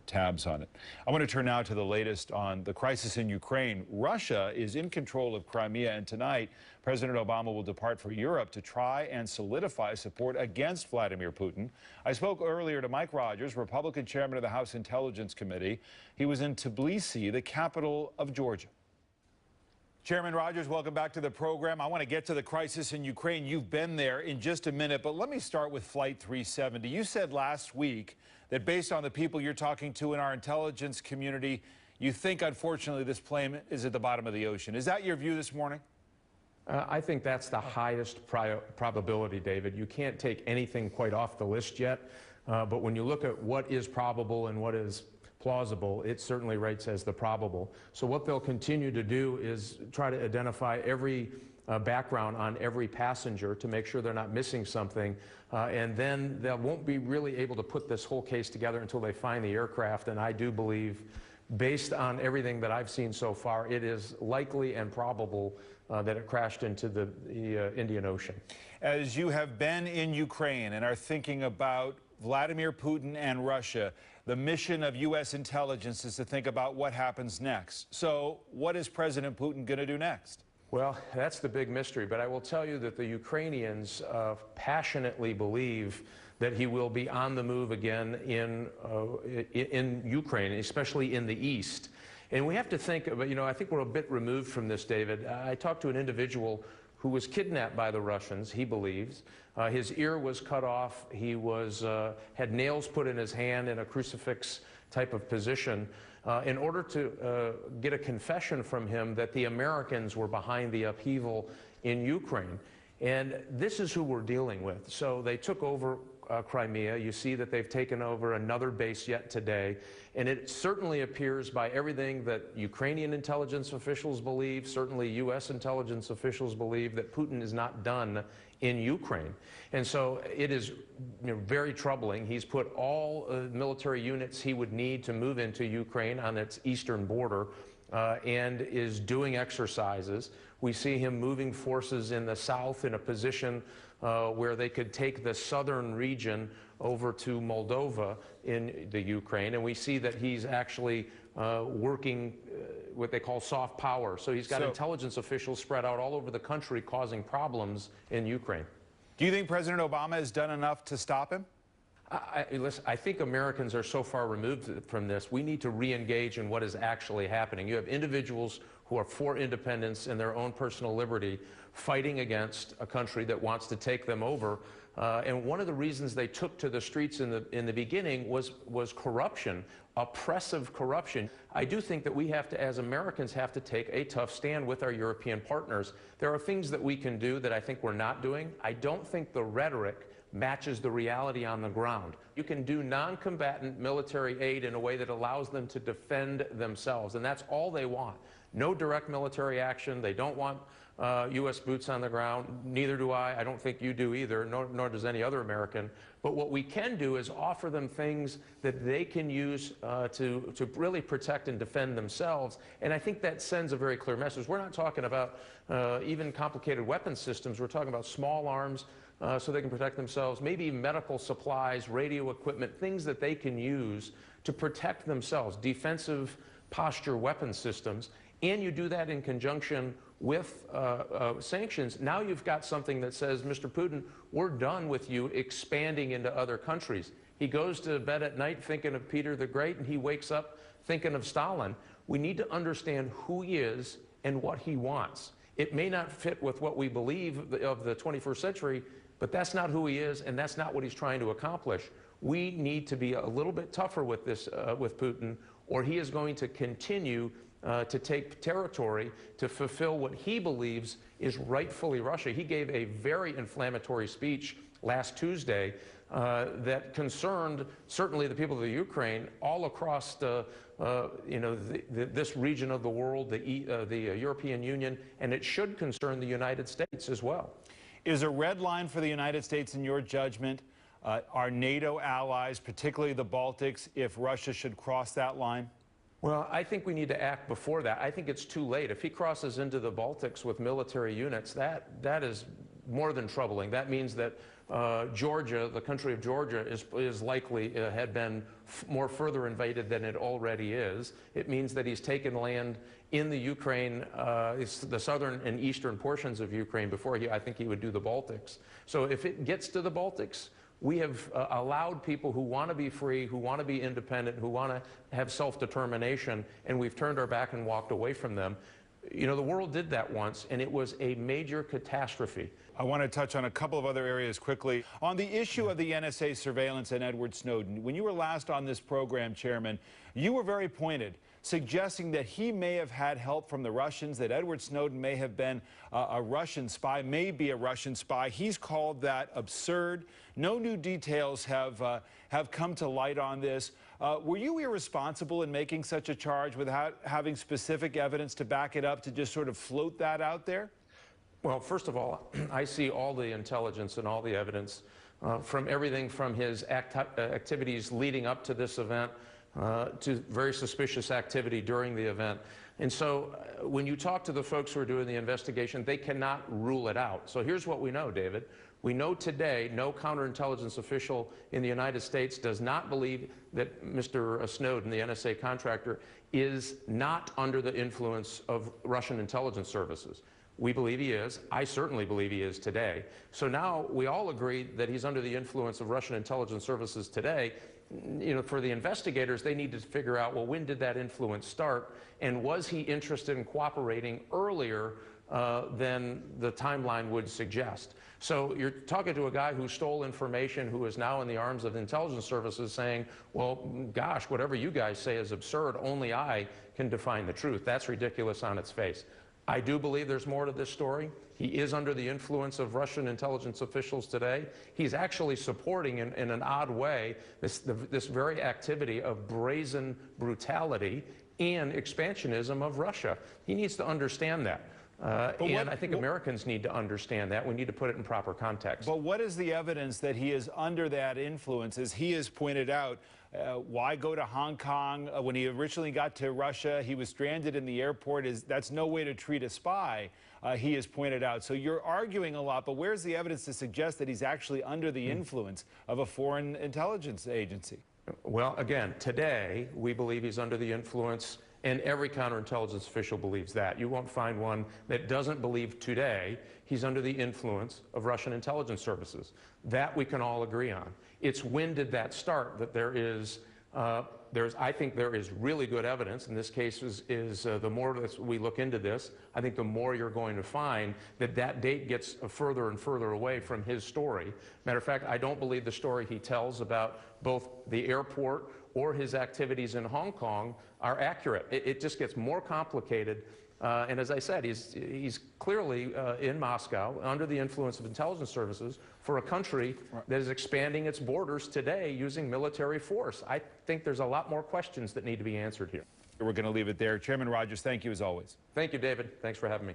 tabs on it. I want to turn now to the latest on the crisis in Ukraine. Russia is in control of Crimea, and tonight President Obama will depart for Europe to try and solidify support against Vladimir Putin. I spoke earlier to Mike Rogers, Republican chairman of the House Intelligence Committee. He was in Tbilisi, the capital of Georgia. Chairman Rogers, welcome back to the program. I want to get to the crisis in Ukraine. You've been there in just a minute, but let me start with Flight 370. You said last week that based on the people you're talking to in our intelligence community, you think, unfortunately, this plane is at the bottom of the ocean. Is that your view this morning? I think that's the highest probability, David. You can't take anything quite off the list yet, but when you look at what is probable and what is plausible, it certainly rates as the probable. So what they'll continue to do is try to identify every background on every passenger to make sure they're not missing something, and then they won't be really able to put this whole case together until they find the aircraft. And I do believe, based on everything that I've seen so far, it is likely and probable that it crashed into the Indian Ocean. As you have been in Ukraine and are thinking about Vladimir Putin and Russia, the mission of U.S. intelligence is to think about what happens next. So what is President Putin going to do next? Well, that's the big mystery, but I will tell you that the Ukrainians passionately believe that he will be on the move again in Ukraine, especially in the east. And we have to think about, I think we're a bit removed from this, David. I talked to an individual who was kidnapped by the Russians, he believes. His ear was cut off. He had nails put in his hand in a crucifix type of position in order to get a confession from him that the Americans were behind the upheaval in Ukraine. And this is who we're dealing with. So they took over Crimea. You see that they've taken over another base yet today. And it certainly appears, by everything that Ukrainian intelligence officials believe, certainly U.S. intelligence officials believe, that Putin is not done in Ukraine. And so it is very troubling. He's put all military units he would need to move into Ukraine on its eastern border and is doing exercises. We see him moving forces in the south in a position where they could take the southern region over to Moldova in the Ukraine. And we see that he's actually working what they call soft power. So he's got intelligence officials spread out all over the country causing problems in Ukraine. Do you think President Obama has done enough to stop him? Listen, I think Americans are so far removed from this. We need to re-engage in what is actually happening. You have individuals who are for independence and their own personal liberty fighting against a country that wants to take them over. And one of the reasons they took to the streets in the beginning was corruption, oppressive corruption. I do think that we have to, as Americans, have to take a tough stand with our European partners. There are things that we can do that I think we're not doing. I don't think the rhetoric matches the reality on the ground. You can do non-combatant military aid in a way that allows them to defend themselves, and that's all they want. No direct military action. They don't want U.S. boots on the ground. Neither do I. I don't think you do either, nor does any other American. But what we can do is offer them things that they can use to really protect and defend themselves. And I think that sends a very clear message. We're not talking about even complicated weapons systems. We're talking about small arms so they can protect themselves, maybe medical supplies, radio equipment, things that they can use to protect themselves, defensive posture weapon systems. And you do that in conjunction with sanctions. Now you've got something that says, Mr. Putin, we're done with you expanding into other countries. He goes to bed at night thinking of Peter the Great, and he wakes up thinking of Stalin. We need to understand who he is and what he wants. It may not fit with what we believe of the 21st century, but that's not who he is, and that's not what he's trying to accomplish. We need to be a little bit tougher with this, with Putin, or he is going to continue to take territory to fulfill what he believes is rightfully Russia. He gave a very inflammatory speech last Tuesday that concerned certainly the people of the Ukraine all across this region of the world, the European Union, and it should concern the United States as well. Is a red line for the United States, in your judgment, our NATO allies, particularly the Baltics, if Russia should cross that line? Well, I think we need to act before that. I think it's too late. If he crosses into the Baltics with military units, that is more than troubling. That means that Georgia, the country of Georgia, is likely had been more further invaded than it already is. It means that he's taken land in the Ukraine, the southern and eastern portions of Ukraine before I think he would do the Baltics. So if it gets to the Baltics, we have allowed people who want to be free, who want to be independent, who want to have self-determination, and we've turned our back and walked away from them. You know, the world did that once, and it was a major catastrophe. I want to touch on a couple of other areas quickly. On the issue of the NSA surveillance and Edward Snowden, when you were last on this program, Chairman, you were very pointed, suggesting that he may have had help from the Russians, that Edward Snowden may have been a Russian spy, may be a Russian spy. He's called that absurd. No new details have come to light on this. Were you irresponsible in making such a charge without having specific evidence to back it up, to just sort of float that out there? Well, first of all, I see all the intelligence and all the evidence from everything from his activities leading up to this event to very suspicious activity during the event. And so when you talk to the folks who are doing the investigation, they cannot rule it out. So here's what we know, David. We know today no counterintelligence official in the United States does not believe that Mr. Snowden, the NSA contractor, is not under the influence of Russian intelligence services. We believe he is. I certainly believe he is today. So now we all agree that he's under the influence of Russian intelligence services today. You know, for the investigators, they need to figure out, well, when did that influence start? And was he interested in cooperating earlier than the timeline would suggest? So you're talking to a guy who stole information, who is now in the arms of intelligence services saying, well, gosh, whatever you guys say is absurd. Only I can define the truth. That's ridiculous on its face. I do believe there's more to this story. He is under the influence of Russian intelligence officials today. He's actually supporting, in an odd way, this very activity of brazen brutality and expansionism of Russia. He needs to understand that. And I think Americans need to understand that. We need to put it in proper context. But what is the evidence that he is under that influence? As he has pointed out, why go to Hong Kong? When he originally got to Russia, he was stranded in the airport. That's no way to treat a spy, he has pointed out. So you're arguing a lot, but where's the evidence to suggest that he's actually under the influence of a foreign intelligence agency? Well, again, today, we believe he's under the influence, and every counterintelligence official believes that. You won't find one that doesn't believe today he's under the influence of Russian intelligence services. That we can all agree on. It's when did that start that there is, I think there is really good evidence. In this case, the more that we look into this, I think the more you're going to find that that date gets further and further away from his story. Matter of fact, I don't believe the story he tells about both the airport or his activities in Hong Kong are accurate. It just gets more complicated. And as I said, he's clearly in Moscow under the influence of intelligence services for a country that is expanding its borders today using military force. I think there's a lot more questions that need to be answered here. We're going to leave it there. Chairman Rogers, thank you as always. Thank you, David. Thanks for having me.